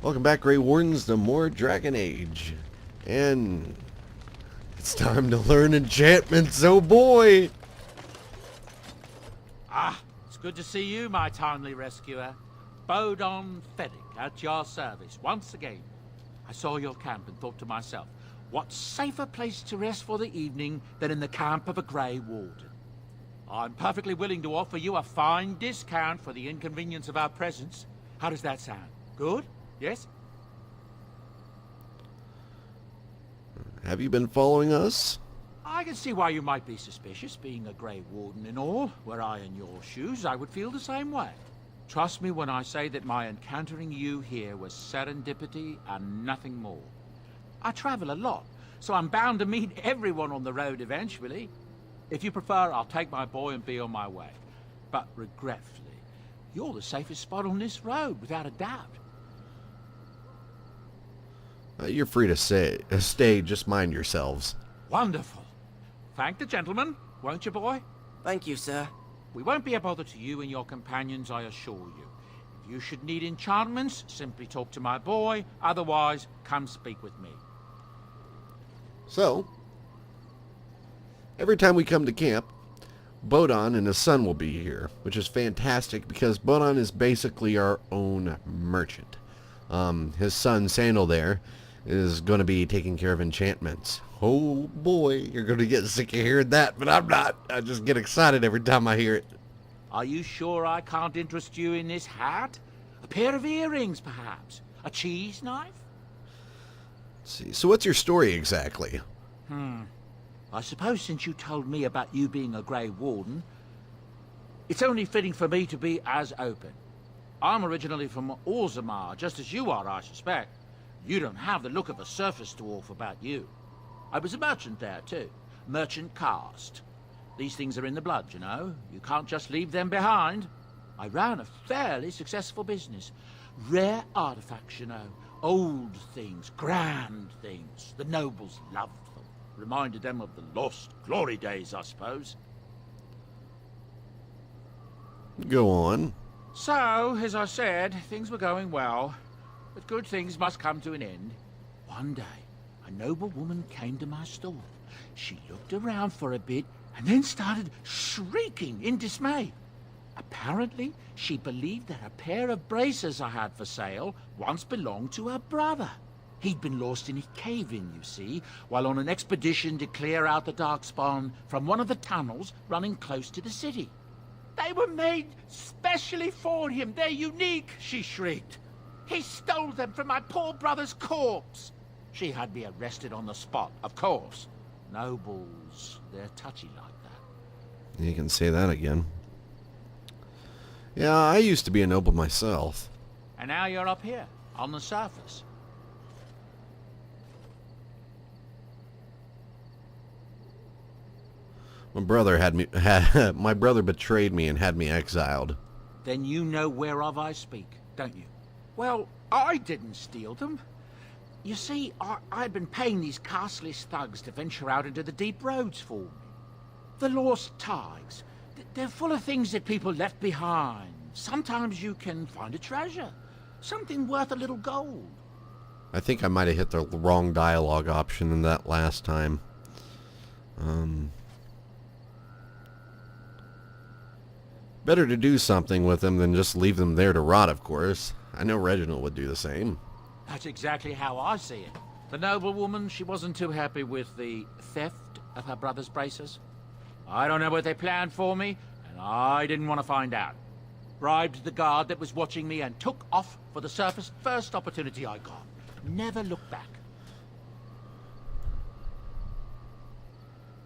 Welcome back, Grey Wardens, to more Dragon Age. And it's time to learn enchantments, oh boy! Ah, it's good to see you, my timely rescuer. Bodon Feddick, at your service, once again. I saw your camp and thought to myself, what safer place to rest for the evening than in the camp of a Grey Warden? I'm perfectly willing to offer you a fine discount for the inconvenience of our presence. How does that sound? Good? Yes? Have you been following us? I can see why you might be suspicious, being a Grey Warden and all. Were I in your shoes, I would feel the same way. Trust me when I say that my encountering you here was serendipity and nothing more. I travel a lot, so I'm bound to meet everyone on the road eventually. If you prefer, I'll take my boy and be on my way. But regretfully, you're the safest spot on this road, without a doubt. You're free to stay, just mind yourselves. Wonderful. Thank the gentleman, won't you, boy? Thank you, sir. We won't be a bother to you and your companions, I assure you. If you should need enchantments, simply talk to my boy. Otherwise, come speak with me. So, every time we come to camp, Bodon and his son will be here, which is fantastic because Bodon is basically our own merchant. His son, Sandal, there, is going to be taking care of enchantments. Oh boy, you're going to get sick of hearing that, but I'm not. I just get excited every time I hear it. Are you sure I can't interest you in this hat? A pair of earrings, perhaps? A cheese knife? Let's see. So what's your story exactly? I suppose since you told me about you being a Grey Warden, it's only fitting for me to be as open. I'm originally from Orzammar, just as you are, I suspect. You don't have the look of a surface dwarf about you. I was a merchant there, too. Merchant caste. These things are in the blood, you know. You can't just leave them behind. I ran a fairly successful business. Rare artifacts, you know. Old things, grand things. The nobles loved them. Reminded them of the lost glory days, I suppose. Go on. So, as I said, things were going well. But good things must come to an end. One day, a noble woman came to my store. She looked around for a bit and then started shrieking in dismay. Apparently, she believed that a pair of braces I had for sale once belonged to her brother. He'd been lost in a cave-in, you see, while on an expedition to clear out the Darkspawn from one of the tunnels running close to the city. They were made specially for him. They're unique, she shrieked. He stole them from my poor brother's corpse. She had me arrested on the spot, of course. Nobles, they're touchy like that. You can say that again. Yeah, I used to be a noble myself. And now you're up here, on the surface. My brother betrayed me and had me exiled. Then you know whereof I speak, don't you? Well, I didn't steal them. You see, I'd been paying these castless thugs to venture out into the deep roads for me. The lost tides. They're full of things that people left behind. Sometimes you can find a treasure. Something worth a little gold. I think I might have hit the wrong dialogue option in that last time. Better to do something with them than just leave them there to rot, of course. I know Reginald would do the same. That's exactly how I see it. The noblewoman, she wasn't too happy with the theft of her brother's braces. I don't know what they planned for me, and I didn't want to find out. Bribed the guard that was watching me and took off for the surface first opportunity I got. Never looked back.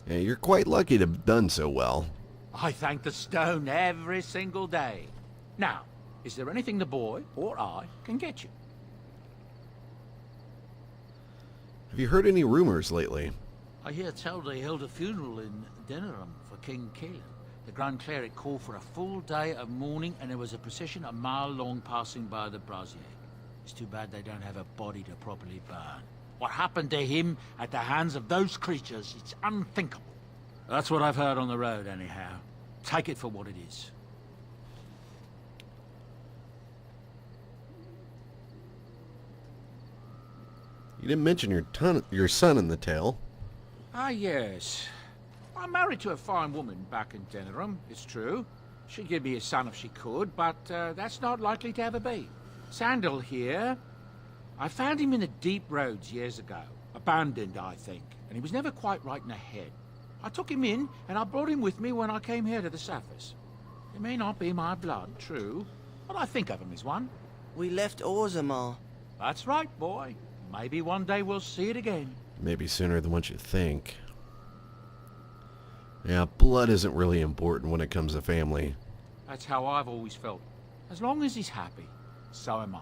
Yeah, you're quite lucky to have done so well. I thank the stone every single day. Now, is there anything the boy or I can get you? Have you heard any rumors lately? I hear tell they held a funeral in Denerim for King Caelan. The Grand Cleric called for a full day of mourning, and there was a procession a mile long passing by the brazier. It's too bad they don't have a body to properly burn. What happened to him at the hands of those creatures, it's unthinkable. That's what I've heard on the road, anyhow. Take it for what it is. You didn't mention your son in the tale. Ah, yes. I'm married to a fine woman back in Denerim, it's true. She'd give me a son if she could, but that's not likely to ever be. Sandal here. I found him in the deep roads years ago. Abandoned, I think, and he was never quite right in the head. I took him in, and I brought him with me when I came here to the surface. It may not be my blood, true, but I think of him as one. We left Orzammar. That's right, boy. Maybe one day we'll see it again. Maybe sooner than what you think. Yeah, blood isn't really important when it comes to family. That's how I've always felt. As long as he's happy, so am I.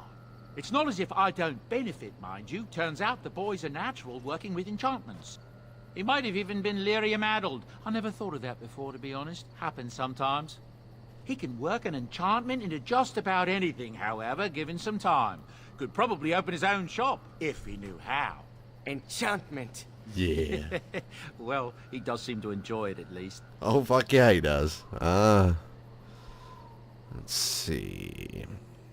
It's not as if I don't benefit, mind you. Turns out the boy's a natural working with enchantments. He might have even been lyrium-addled. I never thought of that before, to be honest. Happens sometimes. He can work an enchantment into just about anything, however, given some time. Could probably open his own shop, if he knew how. Enchantment. Yeah. Well, he does seem to enjoy it, at least. Oh, fuck yeah, he does. Let's see.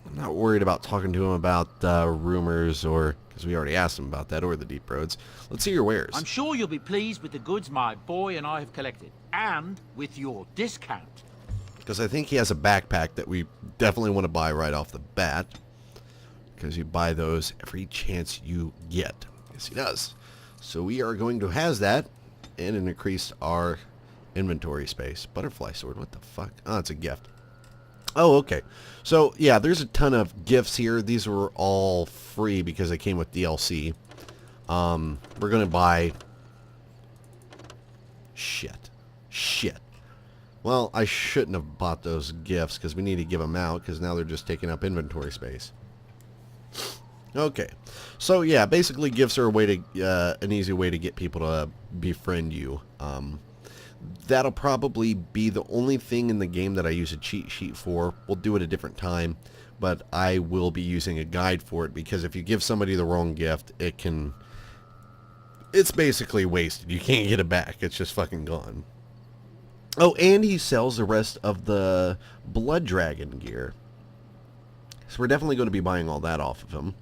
I'm not worried about talking to him about rumors or... because we already asked him about that, or the deep roads. Let's see your wares. I'm sure you'll be pleased with the goods my boy and I have collected. And with your discount. Because I think he has a backpack that we definitely want to buy right off the bat. Because you buy those every chance you get. Yes, he does. So we are going to has that and increase our inventory space. Butterfly sword, what the fuck? Oh, it's a gift. Oh, okay. So, yeah, there's a ton of gifts here. These were all free because they came with DLC. We're going to buy... Shit. Well, I shouldn't have bought those gifts because we need to give them out because now they're just taking up inventory space. Okay. So, yeah, basically gifts are a way to, an easy way to get people to befriend you. That'll probably be the only thing in the game that I use a cheat sheet for. We'll do it a different time, but I will be using a guide for it because if you give somebody the wrong gift, it's basically wasted. You can't get it back. It's just fucking gone. Oh, and he sells the rest of the Blood Dragon gear. So we're definitely going to be buying all that off of him.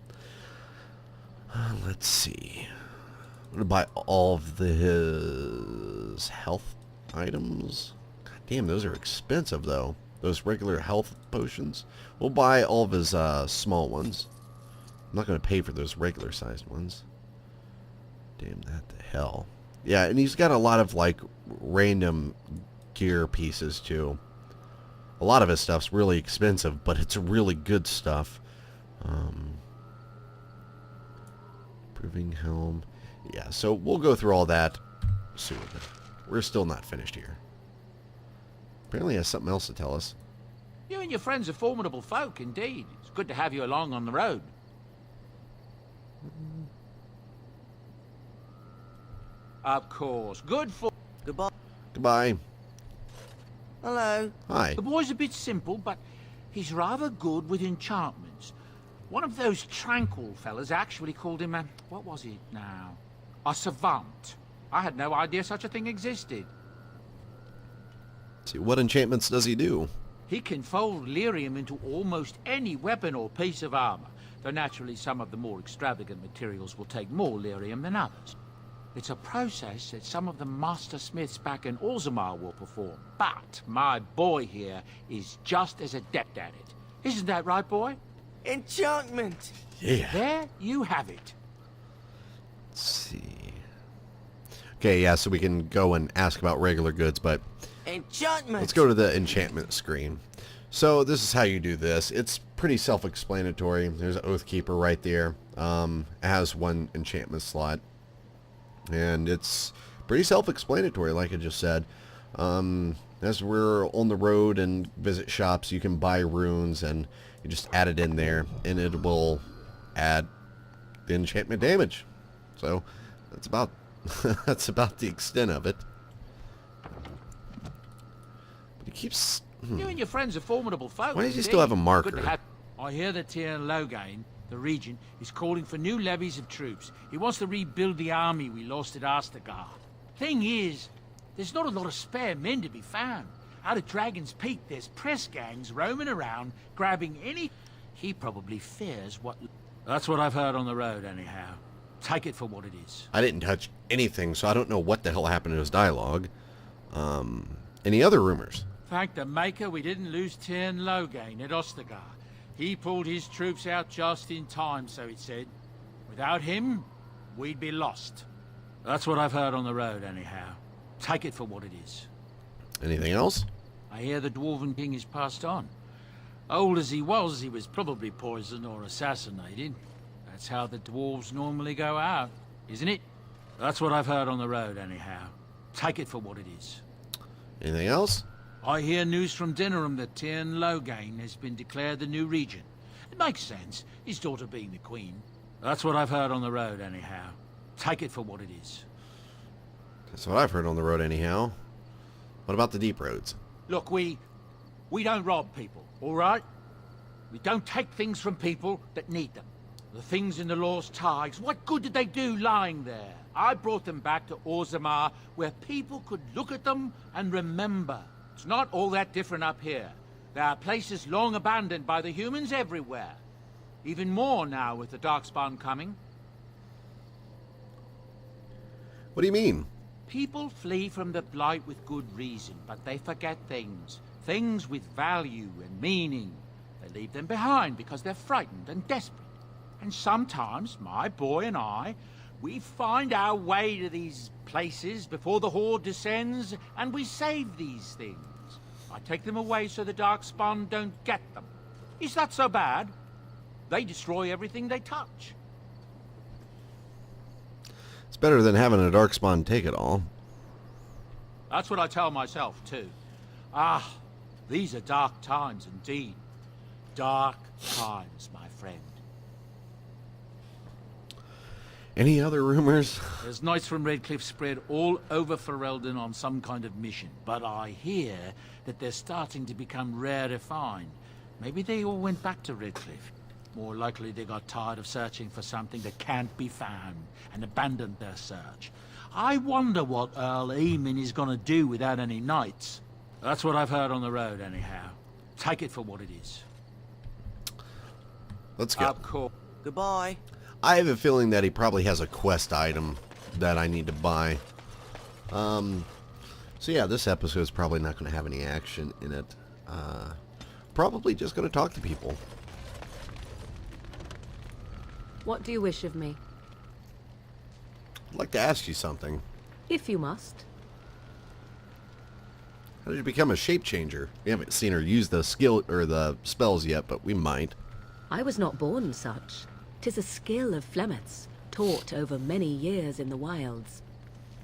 Let's see. I'm going to buy all of his health items. God damn, those are expensive, though. Those regular health potions. We'll buy all of his small ones. I'm not going to pay for those regular-sized ones. Damn that to hell. Yeah, and he's got a lot of, like, random gear pieces, too. A lot of his stuff's really expensive, but it's really good stuff. Proving helm. Yeah, so we'll go through all that soon. We're still not finished here. Apparently he has something else to tell us. You and your friends are formidable folk, indeed. It's good to have you along on the road. Of course. Good for... Goodbye. Goodbye. Hello. Hi. The boy's a bit simple, but he's rather good with enchantments. One of those tranquil fellas actually called him a... what was it now? A savant. I had no idea such a thing existed. See, what enchantments does he do? He can fold lyrium into almost any weapon or piece of armor, though naturally some of the more extravagant materials will take more lyrium than others. It's a process that some of the master smiths back in Orzammar will perform, but my boy here is just as adept at it. Isn't that right, boy? Enchantment. Yeah. There you have it. Let's see. Okay, yeah, so we can go and ask about regular goods, but Enchantment. let's go to the enchantment screen. So this is how you do this. It's pretty self-explanatory. There's an Oathkeeper right there. It has one enchantment slot. And it's pretty self-explanatory, like I just said. As we're on the road and visit shops, you can buy runes and you just add it in there, and it will add the enchantment damage. So that's about that's about the extent of it. But he keeps. You and your friends are formidable folk. Why does he indeed. still have a Good marker? to have... I hear that here Loghain, the regent, is calling for new levies of troops. He wants to rebuild the army we lost at Astagar. Thing is, there's not a lot of spare men to be found. Out at Dragon's Peak, there's press gangs roaming around, grabbing any... He probably fears what... That's what I've heard on the road, anyhow. Take it for what it is. I didn't touch anything, so I don't know what the hell happened to his dialogue. Any other rumors? Thank the Maker we didn't lose Tyrn Loghain at Ostagar. He pulled his troops out just in time, so it said. Without him, we'd be lost. That's what I've heard on the road, anyhow. Take it for what it is. Anything else? I hear the Dwarven King is passed on. Old as he was probably poisoned or assassinated. That's how the dwarves normally go out, isn't it? That's what I've heard on the road, anyhow. Take it for what it is. Anything else? I hear news from Dinnerham that Tyrn Loghain has been declared the new regent. It makes sense, his daughter being the queen. That's what I've heard on the road, anyhow. Take it for what it is. That's what I've heard on the road anyhow. What about the deep roads? Look, we don't rob people, all right? We don't take things from people that need them. The things in the Lost Tigers, what good did they do lying there? I brought them back to Orzammar, where people could look at them and remember. It's not all that different up here. There are places long abandoned by the humans everywhere. Even more now with the Darkspawn coming. What do you mean? People flee from the Blight with good reason, but they forget things. Things with value and meaning. They leave them behind because they're frightened and desperate. And sometimes, my boy and I, we find our way to these places before the Horde descends, and we save these things. I take them away so the Darkspawn don't get them. Is that so bad? They destroy everything they touch. It's better than having a Darkspawn take it all. That's what I tell myself, too. Ah, these are dark times indeed. Dark times, my friend. Any other rumors? There's knights from Redcliffe spread all over Ferelden on some kind of mission, but I hear that they're starting to become rare to find. Maybe they all went back to Redcliffe. More likely they got tired of searching for something that can't be found and abandoned their search. I wonder what Earl Eamon is going to do without any knights. That's what I've heard on the road, anyhow. Take it for what it is. Let's go. Up court. Goodbye. I have a feeling that he probably has a quest item that I need to buy. So yeah, this episode is probably not going to have any action in it. Probably just going to talk to people. What do you wish of me? I'd like to ask you something. If you must. How did you become a shape changer? We haven't seen her use the skill or the spells yet, but we might. I was not born such. 'Tis a skill of Flemeth's, taught over many years in the wilds.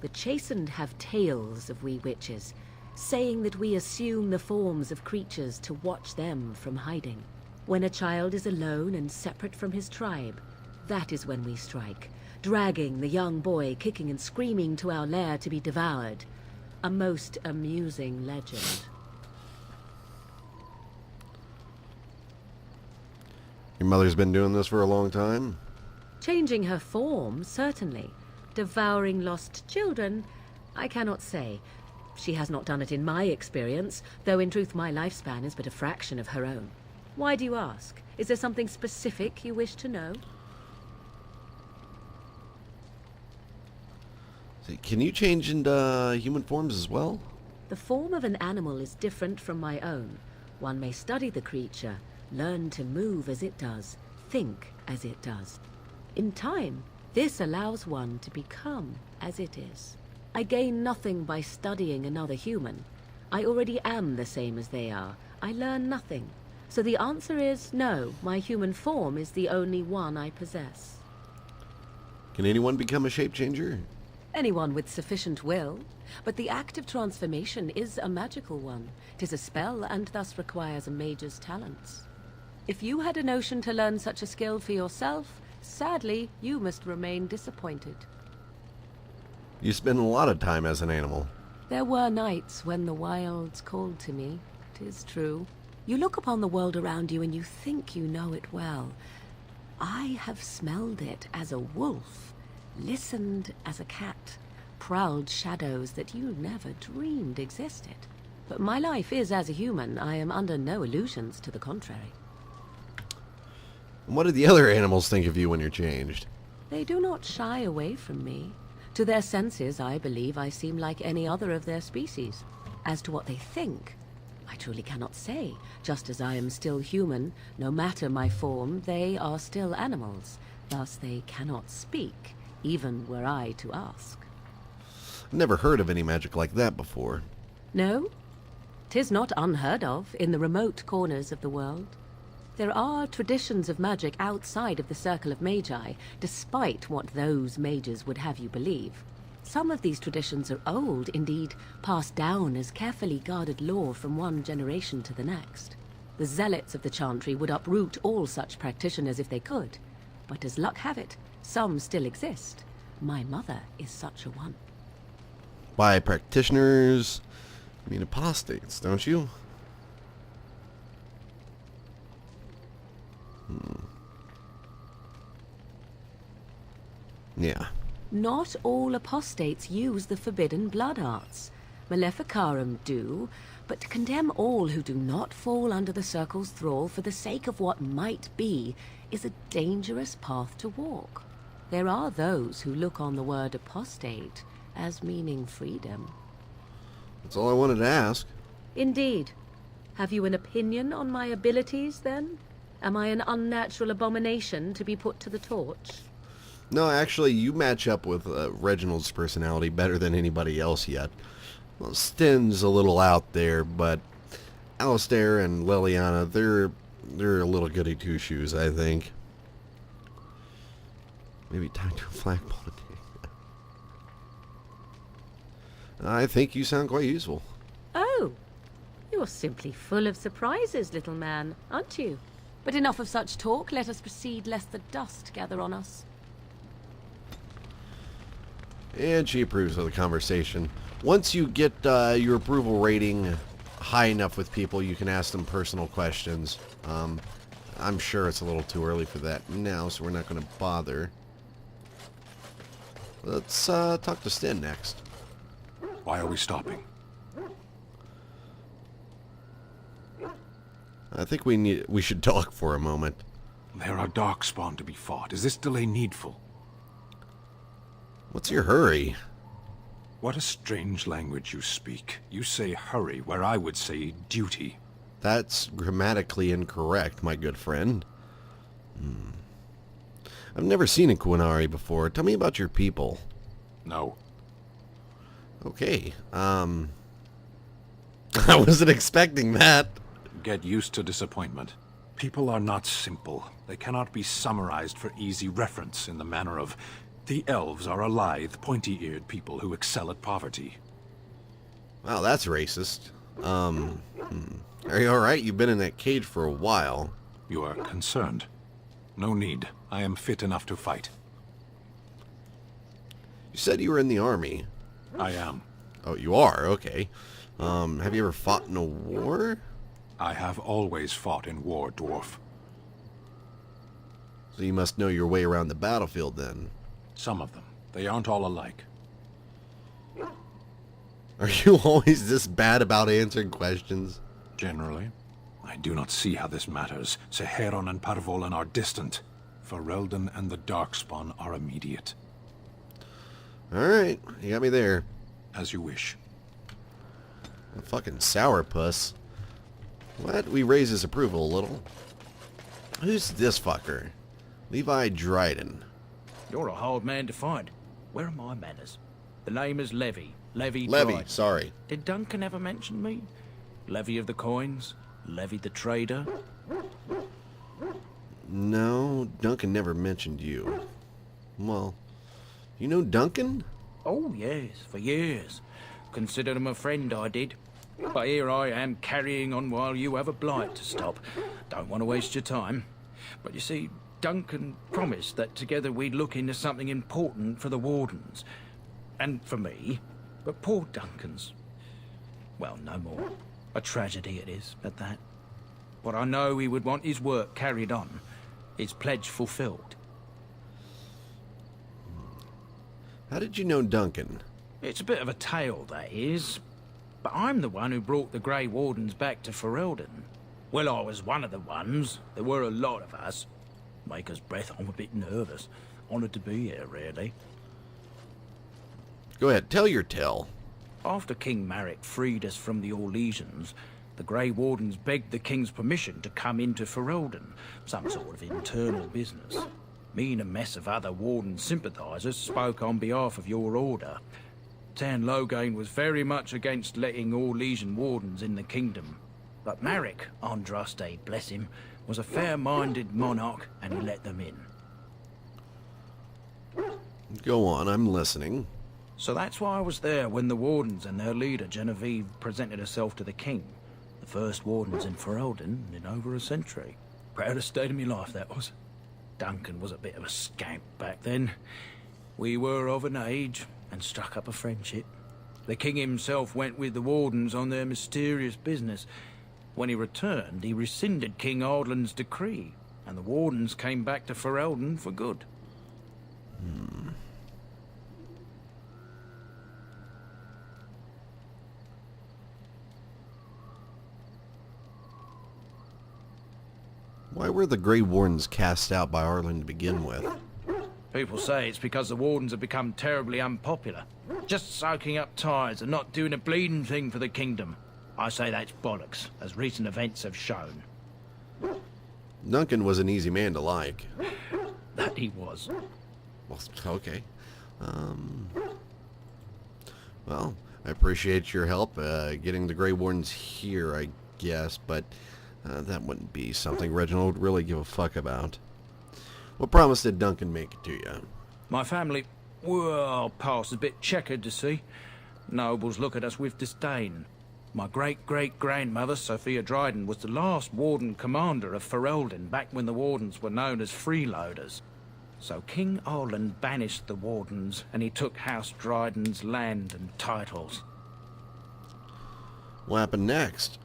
The chastened have tales of we witches, saying that we assume the forms of creatures to watch them from hiding. When a child is alone and separate from his tribe, that is when we strike, dragging the young boy kicking and screaming to our lair to be devoured. A most amusing legend. Your mother's been doing this for a long time? Changing her form, certainly. Devouring lost children, I cannot say. She has not done it in my experience, though in truth my lifespan is but a fraction of her own. Why do you ask? Is there something specific you wish to know? Can you change into human forms as well? The form of an animal is different from my own. One may study the creature, learn to move as it does, think as it does. In time, this allows one to become as it is. I gain nothing by studying another human. I already am the same as they are. I learn nothing. So the answer is no, my human form is the only one I possess. Can anyone become a shape changer? Anyone with sufficient will, but the act of transformation is a magical one. 'Tis a spell and thus requires a mage's talents. If you had a notion to learn such a skill for yourself, sadly, you must remain disappointed. You spend a lot of time as an animal. There were nights when the wilds called to me, 'tis true. You look upon the world around you and you think you know it well. I have smelled it as a wolf, listened as a cat, prowled shadows that you never dreamed existed. But my life is as a human. I am under no illusions to the contrary. And what did the other animals think of you when you're changed? They do not shy away from me. To their senses, I believe I seem like any other of their species. As to what they think, I truly cannot say. Just as I am still human, no matter my form, they are still animals. Thus they cannot speak, even were I to ask. Never heard of any magic like that before. No? 'Tis not unheard of in the remote corners of the world. There are traditions of magic outside of the circle of magi, despite what those mages would have you believe. Some of these traditions are old, indeed, passed down as carefully guarded lore from one generation to the next. The zealots of the chantry would uproot all such practitioners if they could. But as luck have it, some still exist. My mother is such a one. By practitioners, I mean apostates, don't you? Yeah. Not all apostates use the forbidden blood arts. Maleficarum do, but to condemn all who do not fall under the circle's thrall for the sake of what might be is a dangerous path to walk. There are those who look on the word apostate as meaning freedom. That's all I wanted to ask. Indeed. Have you an opinion on my abilities, then? Am I an unnatural abomination to be put to the torch? No, actually, you match up with Reginald's personality better than anybody else yet. Well, Sten's a little out there, but Alistair and Liliana, they're a little goody two-shoes, I think. Maybe talk to a flagpole. I think you sound quite useful. Oh, you're simply full of surprises, little man, aren't you? But enough of such talk. Let us proceed, lest the dust gather on us. And she approves of the conversation. Once you get your approval rating high enough with people, you can ask them personal questions. I'm sure it's a little too early for that now, so we're not going to bother. Let's talk to Sten next. Why are we stopping? I think we should talk for a moment. There are darkspawn to be fought. Is this delay needful? What's your hurry? What a strange language you speak. You say hurry, where I would say duty. That's grammatically incorrect, my good friend. I've never seen a Quinari before. Tell me about your people. No. Okay, I wasn't expecting that. Get used to disappointment. People are not simple. They cannot be summarized for easy reference in the manner of, the elves are a lithe, pointy-eared people who excel at poverty. Wow, that's racist. Are you alright? You've been in that cage for a while. You are concerned. No need. I am fit enough to fight. You said you were in the army. I am. Oh, you are? Okay. Have you ever fought in a war? I have always fought in war, dwarf. So you must know your way around the battlefield, then. Some of them. They aren't all alike. Are you always this bad about answering questions? Generally. I do not see how this matters. Seheron and Parvolan are distant. Ferelden and the Darkspawn are immediate. Alright, you got me there. As you wish. A fucking sourpuss. What? We raise his approval a little. Who's this fucker? Levi Dryden. You're a hard man to find. Where are my manners? The name is Levi. Levi Levy, Dryden. sorry. Did Duncan ever mention me? Levi of the coins? Levi the trader? No, Duncan never mentioned you. Well, you know Duncan? Oh, yes, for years. Considered him a friend, I did. But here I am carrying on while you have a blight to stop. Don't want to waste your time. But you see, Duncan promised that together we'd look into something important for the Wardens. And for me. But poor Duncan's... well, no more. A tragedy it is, at that. But I know he would want his work carried on. His pledge fulfilled. How did you know Duncan? It's a bit of a tale, that is. But I'm the one who brought the Grey Wardens back to Ferelden. Well, I was one of the ones. There were a lot of us. Maker's breath, I'm a bit nervous. Honoured to be here, really. Go ahead, tell your tale. After King Marek freed us from the Orlesians, the Grey Wardens begged the King's permission to come into Ferelden, some sort of internal business. Me and a mess of other Warden sympathisers spoke on behalf of your order. Tan Loghain was very much against letting Orlesian Wardens in the kingdom. But Marek, Andraste, bless him, was a fair-minded monarch, and he let them in. Go on, I'm listening. So that's why I was there when the Wardens and their leader, Genevieve, presented herself to the King. The first Wardens in Ferelden in over a century. Proudest state of my life, that was. Duncan was a bit of a scamp back then. We were of an age and struck up a friendship. The King himself went with the Wardens on their mysterious business. When he returned, he rescinded King Ardlan's decree, and the Wardens came back to Ferelden for good. Why were the Grey Wardens cast out by Arlen to begin with? People say it's because the Wardens have become terribly unpopular. Just soaking up ties and not doing a bleeding thing for the kingdom. I say that's bollocks, as recent events have shown. Duncan was an easy man to like. That he was. Well, okay. Well, I appreciate your help getting the Grey Wardens here, I guess, but that wouldn't be something Reginald would really give a fuck about. What promise did Duncan make to you? My family, well, past a bit checkered to see. Nobles look at us with disdain. My great-great-grandmother, Sophia Dryden, was the last Warden commander of Ferelden back when the Wardens were known as freeloaders. So King Arlen banished the Wardens, and he took House Dryden's land and titles. What happened next?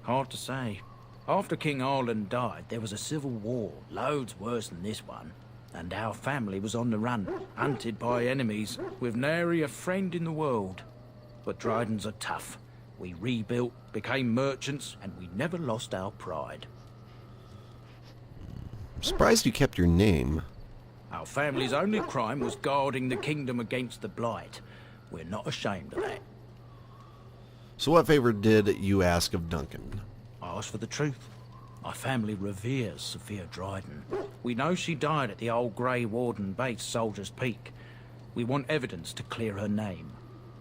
Hard to say. After King Arlen died, there was a civil war, loads worse than this one. And our family was on the run, hunted by enemies, with nary a friend in the world. But Drydens are tough. We rebuilt, became merchants, and we never lost our pride. I'm surprised you kept your name. Our family's only crime was guarding the kingdom against the Blight. We're not ashamed of that. So what favor did you ask of Duncan? I asked for the truth. My family reveres Sophia Dryden. We know she died at the old Grey Warden base, Soldier's Peak. We want evidence to clear her name.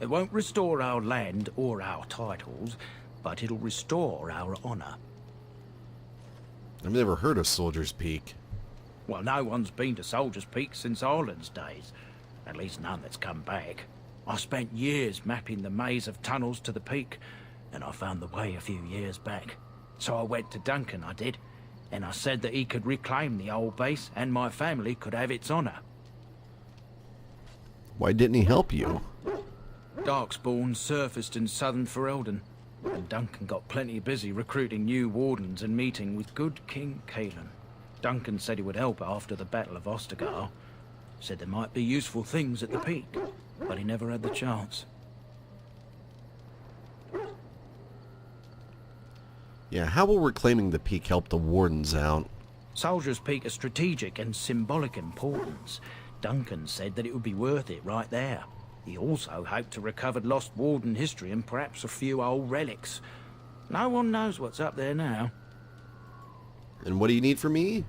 It won't restore our land or our titles, but it'll restore our honour. I've never heard of Soldier's Peak. Well, no one's been to Soldier's Peak since Arlen's days. At least none that's come back. I spent years mapping the maze of tunnels to the peak, and I found the way a few years back. So I went to Duncan, I did, and I said that he could reclaim the old base and my family could have its honour. Why didn't he help you? Darkspawn surfaced in southern Ferelden, and Duncan got plenty busy recruiting new Wardens and meeting with good King Cailan. Duncan said he would help after the Battle of Ostagar. Said there might be useful things at the peak, but he never had the chance. Yeah, how will reclaiming the peak help the Wardens out? Soldier's Peak is strategic and symbolic importance. Duncan said that it would be worth it right there. He also hoped to recover lost Warden history and perhaps a few old relics. No one knows what's up there now. And what do you need from me?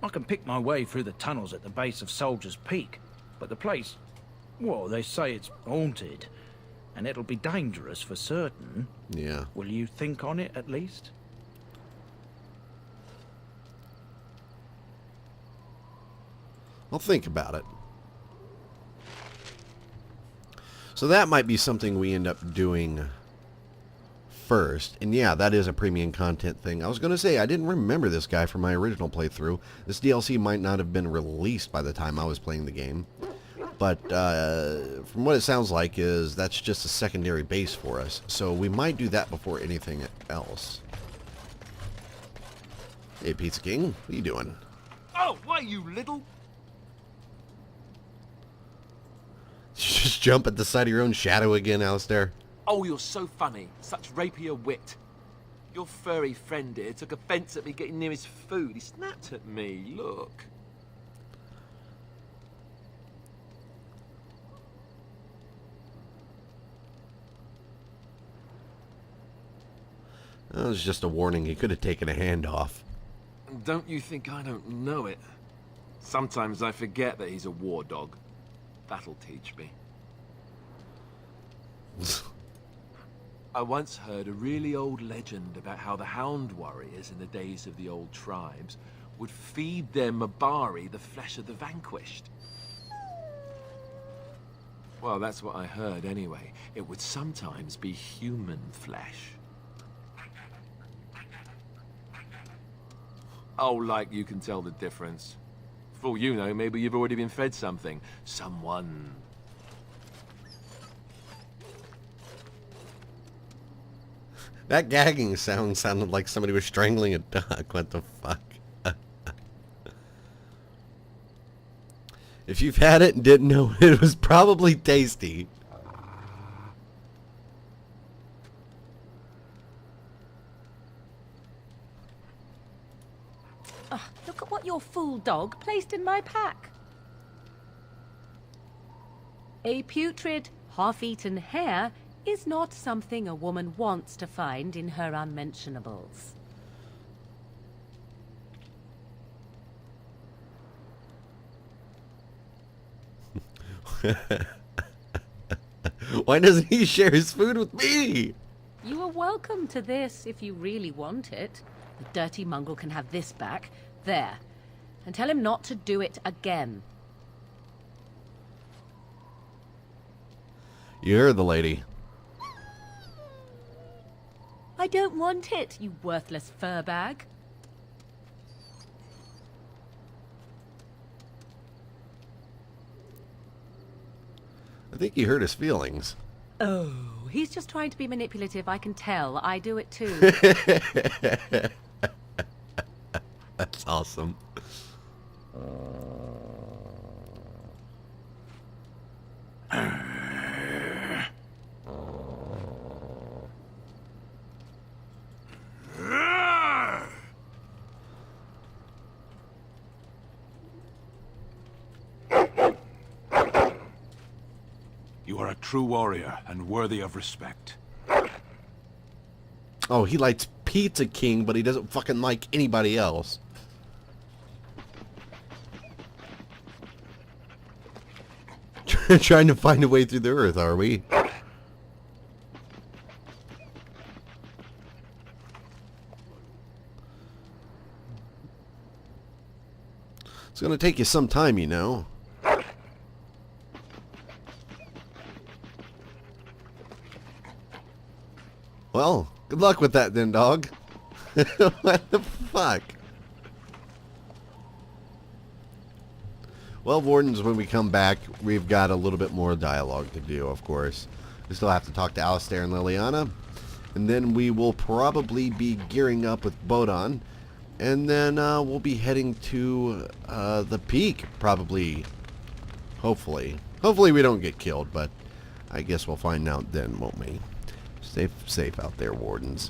I can pick my way through the tunnels at the base of Soldier's Peak, but the place, well, they say it's haunted, and it'll be dangerous for certain. Yeah. Will you think on it at least? I'll think about it. So that might be something we end up doing first. And yeah, that is a premium content thing. I was going to say, I didn't remember this guy from my original playthrough. This DLC might not have been released by the time I was playing the game. But from what it sounds like is that's just a secondary base for us. So we might do that before anything else. Hey, Pizza King, what are you doing? Oh, why, you little... You just jump at the sight of your own shadow again, Alistair. Oh, you're so funny. Such rapier wit. Your furry friend here took offence at me getting near his food. He snapped at me. Look. That was just a warning. He could have taken a hand off. Don't you think I don't know it? Sometimes I forget that he's a war dog. That'll teach me. I once heard a really old legend about how the Hound warriors in the days of the old tribes would feed their Mabari the flesh of the vanquished. Well, that's what I heard anyway. It would sometimes be human flesh. Oh, like you can tell the difference. For all you know, maybe you've already been fed something. Someone. That gagging sound sounded like somebody was strangling a duck. What the fuck? If you've had it and didn't know, it was probably tasty. Look at what your fool dog placed in my pack. A putrid, half-eaten hare is not something a woman wants to find in her unmentionables. Why doesn't he share his food with me? You are welcome to this if you really want it. The dirty mongrel can have this back. There. And tell him not to do it again. You heard the lady. I don't want it, you worthless fur bag. I think he hurt his feelings. Oh, he's just trying to be manipulative, I can tell. I do it too. That's awesome. You are a true warrior and worthy of respect. Oh, he likes Pizza King, but he doesn't fucking like anybody else. Trying to find a way through the earth, are we? It's gonna take you some time, you know. Well, good luck with that then, dog. What the fuck? Well, Wardens, when we come back, we've got a little bit more dialogue to do, of course. We still have to talk to Alistair and Liliana. And then we will probably be gearing up with Bodon. And then we'll be heading to the peak, probably. Hopefully. Hopefully we don't get killed, but I guess we'll find out then, won't we? Stay safe out there, Wardens.